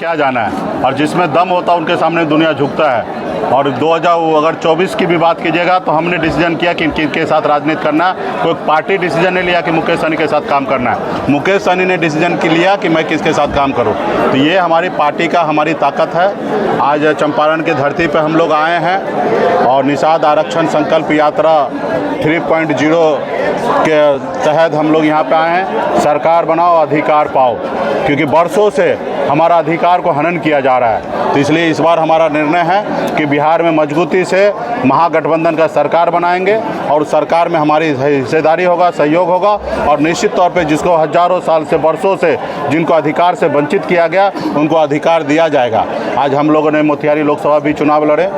क्या जाना है, और जिसमें दम होता है उनके सामने दुनिया झुकता है। और 2024 की भी बात कीजिएगा तो हमने डिसीजन किया कि किनके साथ राजनीति करना है। कोई पार्टी डिसीजन नहीं लिया कि मुकेश सहनी के साथ काम करना है, मुकेश सहनी ने डिसीजन लिया कि मैं किसके साथ काम करूं। तो ये हमारी पार्टी का हमारी ताकत है। आज चंपारण की धरती पर हम लोग आए हैं और निषाद आरक्षण संकल्प यात्रा 3.0 के तहत हम लोग यहाँ पे आए हैं। सरकार बनाओ, अधिकार पाओ, क्योंकि बरसों से हमारा अधिकार को हनन किया जा रहा है। तो इसलिए इस बार हमारा निर्णय है कि बिहार में मजबूती से महागठबंधन का सरकार बनाएंगे और सरकार में हमारी हिस्सेदारी होगा, सहयोग होगा। और निश्चित तौर पे जिसको हजारों साल से, बरसों से जिनको अधिकार से वंचित किया गया, उनको अधिकार दिया जाएगा। आज हम लोगों ने मोतिहारी लोकसभा भी चुनाव लड़े,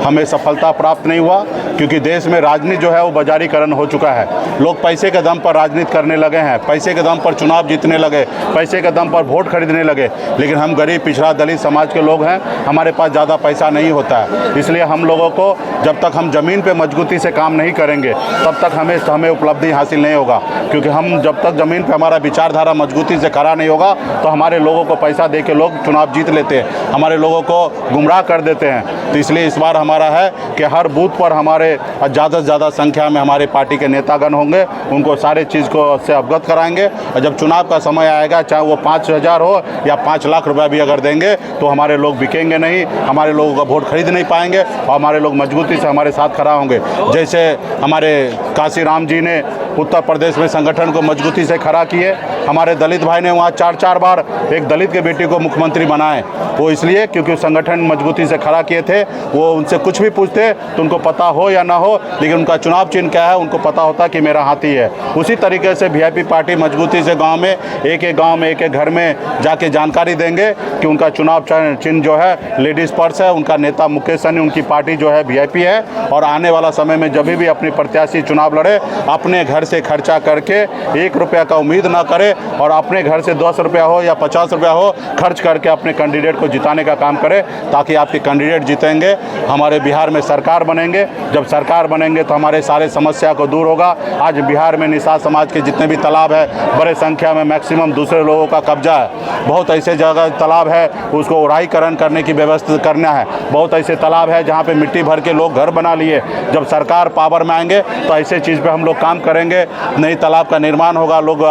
हमें सफलता प्राप्त नहीं हुआ, क्योंकि देश में राजनीति जो है वो बाजारीकरण हो चुका है। लोग पैसे के दम पर राजनीति करने लगे हैं, पैसे के दम पर चुनाव जीतने लगे, पैसे के दम पर वोट खरीदने लगे। लेकिन हम गरीब, पिछड़ा, दलित समाज के लोग हैं, हमारे पास ज़्यादा पैसा नहीं होता है। इसलिए हम लोगों को जब तक हम ज़मीन पे मजबूती से काम नहीं करेंगे तब तक हमें उपलब्धि हासिल नहीं होगा। क्योंकि हम जब तक ज़मीन पे हमारा विचारधारा मजबूती से खड़ा नहीं होगा तो हमारे लोगों को पैसा दे के लोग चुनाव जीत लेते हैं, हमारे लोगों को गुमराह कर देते हैं। तो इसलिए इस बार हमारा है कि हर बूथ पर हमारे ज़्यादा से ज़्यादा संख्या में हमारे पार्टी के नेतागण होंगे, उनको सारे चीज़ को से अवगत कराएंगे। और जब चुनाव का समय आएगा, चाहे वो 5,000 हो या 5 लाख रुपया भी अगर देंगे तो हमारे लोग बिकेंगे नहीं, हमारे लोगों का वोट खरीद नहीं पाएंगे और हमारे लोग मजबूती से हमारे साथ खड़ा होंगे। जैसे हमारे काशीराम जी ने उत्तर प्रदेश में संगठन को मजबूती से खड़ा किए, हमारे दलित भाई ने वहाँ 4 बार एक दलित के बेटी को मुख्यमंत्री बनाए। वो इसलिए क्योंकि संगठन मजबूती से खड़ा किए थे। वो उनसे कुछ भी पूछते तो उनको पता हो या ना हो, लेकिन उनका चुनाव चिन्ह क्या है उनको पता होता कि मेरा हाथी है। उसी तरीके से वीआईपी पार्टी मजबूती से गांव में, एक गांव में, एक घर में जाके जानकारी देंगे कि उनका चुनाव चिन्ह जो है लेडीज़ पर्स है, उनका नेता मुकेश सहनी, उनकी पार्टी जो है वीआईपी है। और आने वाला समय में जब भी अपनी प्रत्याशी चुनाव लड़े, अपने घर से खर्चा करके 1 रुपया का उम्मीद ना करे और अपने घर से 10 रुपया हो या 50 रुपया हो खर्च करके अपने कैंडिडेट को जिताने का काम करे, ताकि आपके कैंडिडेट जीतेंगे, हमारे बिहार में सरकार बनेंगे। जब सरकार बनेंगे तो हमारे सारे समस्या को दूर होगा। आज बिहार में निषाद समाज के जितने भी तालाब है, बड़े संख्या में मैक्सिमम दूसरे लोगों का कब्जा है। बहुत ऐसे जगह तालाब है उसको उड़ाईकरण करने की व्यवस्था करना है। बहुत ऐसे तालाब है जहाँ पे मिट्टी भर के लोग घर बना लिए। जब सरकार पावर में आएंगे तो ऐसे चीज़ पे हम लोग काम करेंगे। नई तालाब का निर्माण होगा, लोग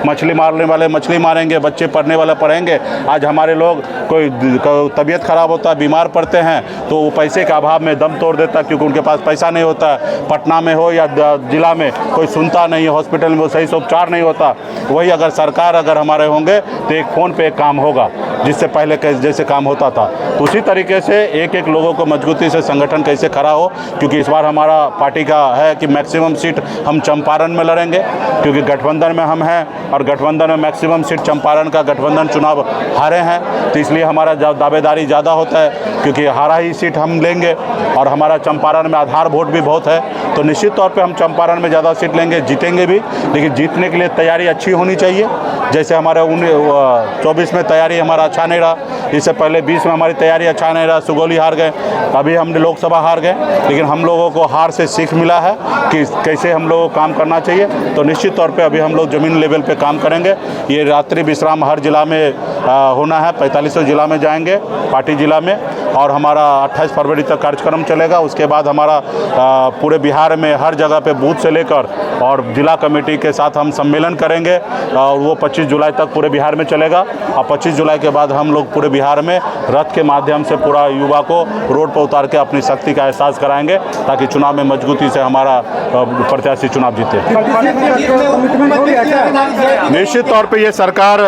मछली मारने वाले मछली मारेंगे, बच्चे पढ़ने वाले पढ़ेंगे। आज हमारे लोग कोई तबीयत खराब होता है, बीमार पड़ते हैं तो वो पैसे के अभाव में दम तोड़ देता है, क्योंकि उनके पास पैसा नहीं होता है। पटना में हो या जिला में कोई सुनता नहीं है, हॉस्पिटल में वो सही से उपचार नहीं होता। वही अगर सरकार अगर हमारे होंगे तो एक फ़ोन पे एक काम होगा, जिससे पहले जैसे काम होता था। तो उसी तरीके से एक एक लोगों को मजबूती से संगठन कैसे खड़ा हो, क्योंकि इस बार हमारा पार्टी का है कि मैक्सिमम सीट हम चंपारण में लड़ेंगे, क्योंकि गठबंधन में हम हैं और गठबंधन में मैक्सिमम सीट चंपारण का गठबंधन चुनाव हारे हैं। तो इसलिए हमारा दावेदारी ज़्यादा होता है, क्योंकि हारा ही सीट हम लेंगे और हमारा चंपारण में आधार वोट भी बहुत है। तो निश्चित तौर पे हम चंपारण में ज़्यादा सीट लेंगे, जीतेंगे भी। लेकिन जीतने के लिए तैयारी अच्छी होनी चाहिए। जैसे हमारे 24 में तैयारी हमारा अच्छा नहीं रहा, इससे पहले 20 में हमारी तैयारी अच्छा नहीं रहा, सुगौली हार गए, अभी हमने लोकसभा हार गए। लेकिन हम लोगों को हार से सीख मिला है कि कैसे हम लोगों को काम करना चाहिए। तो निश्चित तौर पे अभी हम लोग ज़मीन लेवल पे काम करेंगे। ये रात्रि विश्राम हर जिला में होना है, 45 जिला में जाएंगे, पार्टी जिला में, और हमारा 28 फरवरी तक कार्यक्रम चलेगा। उसके बाद हमारा पूरे बिहार में हर जगह पे बूथ से लेकर और जिला कमेटी के साथ हम सम्मेलन करेंगे और वो 25 जुलाई तक पूरे बिहार में चलेगा। और 25 जुलाई के बाद हम लोग पूरे बिहार में रथ के माध्यम से पूरा युवा को रोड पर उतार के अपनी शक्ति का एहसास कराएंगे, ताकि चुनाव में मजबूती से हमारा प्रत्याशी चुनाव जीते। निश्चित तौर पे ये सरकार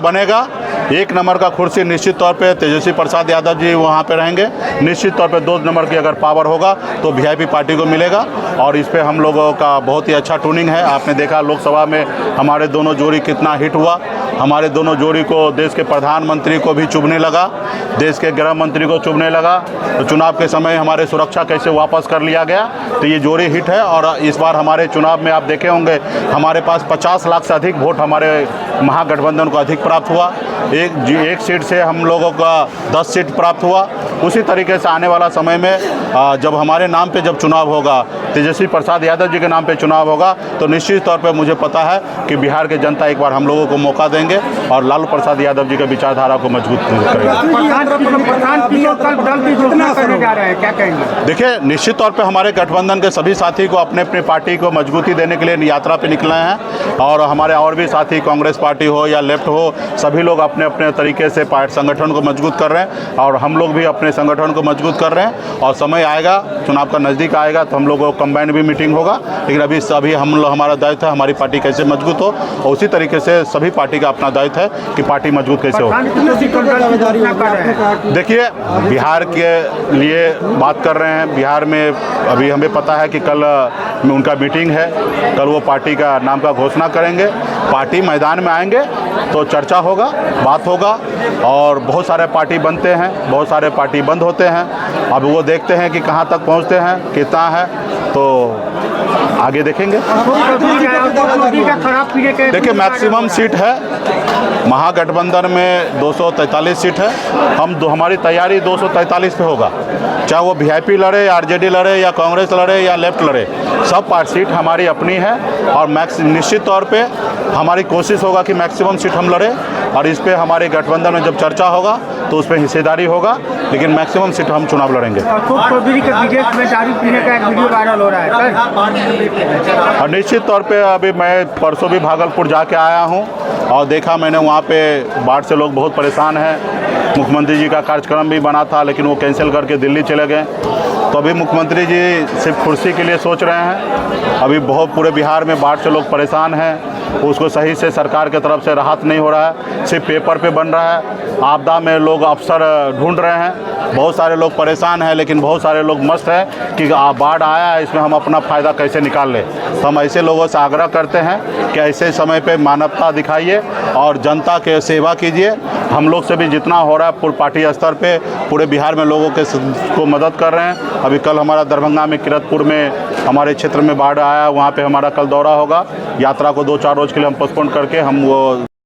बनेगा। 1 नंबर का कुर्सी निश्चित तौर पे तेजस्वी प्रसाद यादव जी वहाँ पे रहेंगे। निश्चित तौर पे 2 नंबर की अगर पावर होगा तो वीआईपी पार्टी को मिलेगा। और इस पे हम लोगों का बहुत ही अच्छा ट्यूनिंग है। आपने देखा लोकसभा में हमारे दोनों जोड़ी कितना हिट हुआ। हमारे दोनों जोड़ी को देश के प्रधानमंत्री को भी चुभने लगा, देश के गृह मंत्री को चुभने लगा। तो चुनाव के समय हमारे सुरक्षा कैसे वापस कर लिया गया, तो ये जोड़ी हिट है। और इस बार हमारे चुनाव में आप देखे होंगे हमारे पास 50 लाख से अधिक वोट हमारे महागठबंधन को अधिक प्राप्त हुआ। एक सीट से हम लोगों का 10 सीट प्राप्त हुआ। उसी तरीके से आने वाला समय में जब हमारे नाम पे जब चुनाव होगा, तेजस्वी प्रसाद यादव जी के नाम पे चुनाव होगा, तो निश्चित तौर पे मुझे पता है कि बिहार के जनता एक बार हम लोगों को मौका देंगे। करेंगे और लालू प्रसाद यादव जी के विचारधारा को मजबूत करेंगे। देखिए, निश्चित तौर पे हमारे गठबंधन के सभी साथी को अपने अपनी पार्टी को मजबूती देने के लिए यात्रा पे निकले हैं और हमारे और भी साथी कांग्रेस पार्टी हो या लेफ्ट हो, सभी लोग अपने अपने तरीके से संगठन को मजबूत कर रहे हैं और हम लोग भी अपने संगठन को मजबूत कर रहे हैं। और समय आएगा, चुनाव का नज़दीक आएगा तो हम लोगों को कंबाइन भी मीटिंग होगा, लेकिन अभी हमारा दायित्व है हमारी पार्टी कैसे मजबूत हो और उसी तरीके से सभी पार्टी का अपना दायित्व है कि पार्टी मजबूत कैसे हो। देखिए, बिहार के लिए बात कर रहे हैं। बिहार में अभी हमें पता है कि कल उनका मीटिंग है, कल वो पार्टी का नाम का घोषणा करेंगे, पार्टी मैदान में आएंगे तो चर्चा होगा, बात होगा और बहुत सारे पार्टी बनते हैं, बहुत सारे पार्टी बंद होते हैं। अब वो देखते हैं कि कहाँ तक पहुँचते हैं, कितना है, तो आगे देखेंगे। देखिए, मैक्सिमम सीट है महागठबंधन में 243 सीट है। हमारी तैयारी 243 पे होगा, चाहे वो वीआईपी लड़े, आरजेडी लड़े या कांग्रेस लड़े या लेफ्ट लड़े, सब सीट हमारी अपनी है और निश्चित तौर पे हमारी कोशिश होगा कि मैक्सिमम सीट हम लड़े और इस पे हमारे गठबंधन में जब चर्चा होगा तो उस पर हिस्सेदारी होगा, लेकिन मैक्सिमम सीट हम चुनाव लड़ेंगे। विदेश में दारू पीने का एक वीडियो वायरल हो रहा है और निश्चित तौर पे अभी मैं परसों भी भागलपुर जाके आया हूँ और देखा मैंने वहाँ पे बाढ़ से लोग बहुत परेशान हैं। मुख्यमंत्री जी का कार्यक्रम भी बना था लेकिन वो कैंसिल करके दिल्ली चले गए। तो अभी मुख्यमंत्री जी सिर्फ कुर्सी के लिए सोच रहे हैं। अभी बहुत पूरे बिहार में बाढ़ से लोग परेशान हैं, उसको सही से सरकार की तरफ से राहत नहीं हो रहा है, सिर्फ पेपर पे बन रहा है। आपदा में लोग अफसर ढूंढ रहे हैं, बहुत सारे लोग परेशान हैं लेकिन बहुत सारे लोग मस्त हैं कि बाढ़ आया है, इसमें हम अपना फ़ायदा कैसे निकाल लें। तो हम ऐसे लोगों से आग्रह करते हैं कि ऐसे समय पे मानवता दिखाइए और जनता के सेवा कीजिए। हम लोग से भी जितना हो रहा है पूरे पार्टी स्तर पे पूरे बिहार में लोगों को मदद कर रहे हैं। अभी कल हमारा दरभंगा में किरतपुर में हमारे क्षेत्र में बाढ़ आया, वहाँ पे हमारा कल दौरा होगा। यात्रा को 2-4 रोज़ के लिए हम पोस्टपोन करके हम वो